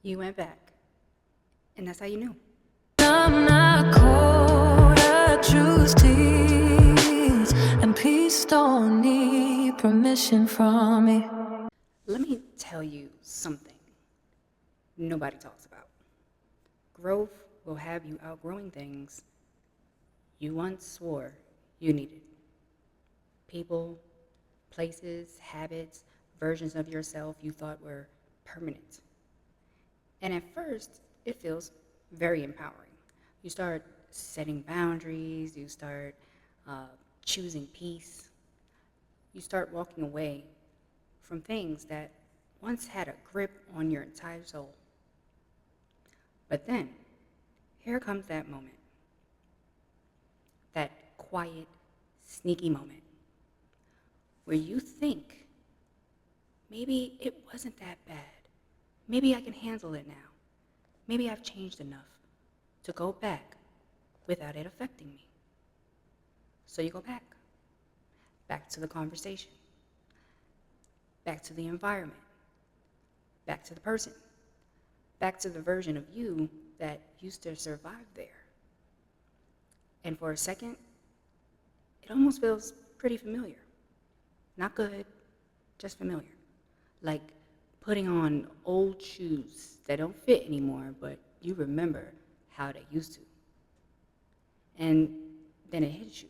You went back, and that's how you knew. I'm not cold, I choose tears, and peace don't need permission from me. Let me tell you something nobody talks about. Growth will have you outgrowing things you once swore you needed. People, places, habits, versions of yourself you thought were permanent. And at first, it feels very empowering. You start setting boundaries, you start choosing peace, you start walking away from things that once had a grip on your entire soul. But then, here comes that moment, that quiet, sneaky moment, where you think, maybe it wasn't that bad. Maybe I can handle it now. Maybe I've changed enough to go back without it affecting me. So you go back to the conversation, back to the environment, back to the person, back to the version of you that used to survive there. And for a second, it almost feels pretty familiar. Not good, just familiar. Like putting on old shoes that don't fit anymore, but you remember how they used to. And then it hits you.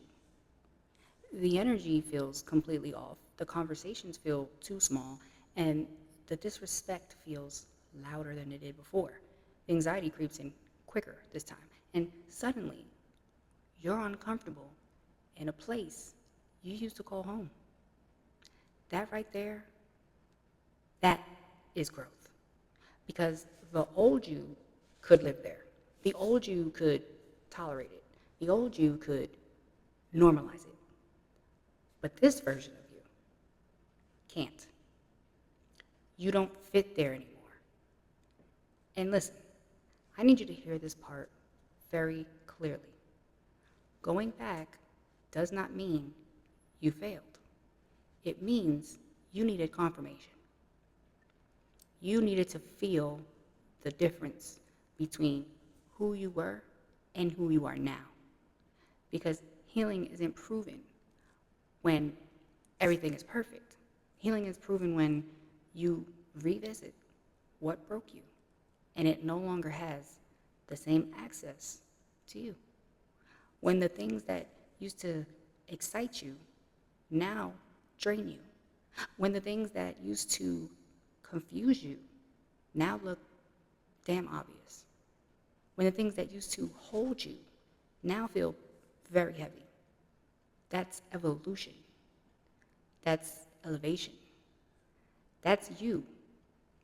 The energy feels completely off. The conversations feel too small, and the disrespect feels louder than it did before. The anxiety creeps in quicker this time, and suddenly you're uncomfortable in a place you used to call home. That right there, that is growth. Because the old you could live there. The old you could tolerate it. The old you could normalize it. But this version of you can't. You don't fit there anymore. And listen, I need you to hear this part very clearly. Going back does not mean you failed. It means you needed confirmation. You needed to feel the difference between who you were and who you are now. Because healing isn't proven when everything is perfect. Healing is proven when you revisit what broke you and it no longer has the same access to you. When the things that used to excite you now drain you. When the things that used to confuse you now look damn obvious. When the things that used to hold you now feel very heavy. That's evolution. That's elevation. That's you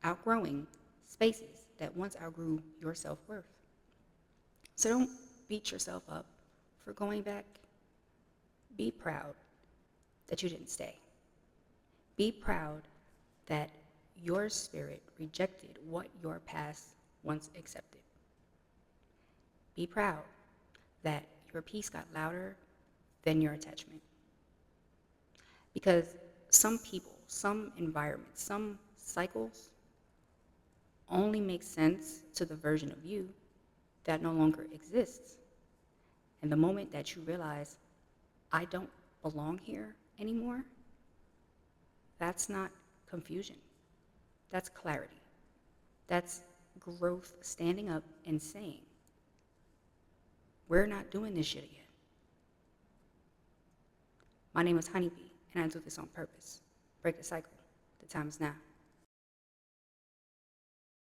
outgrowing spaces that once outgrew your self-worth. So don't beat yourself up for going back. Be proud that you didn't stay. Be proud that your spirit rejected what your past once accepted. Be proud that your peace got louder than your attachment. Because some people, some environments, some cycles only make sense to the version of you that no longer exists. And the moment that you realize, I don't belong here anymore, that's not confusion. That's clarity. That's growth standing up and saying, we're not doing this shit again. My name is HoneyB, and I do this on purpose. Break the cycle. The time is now.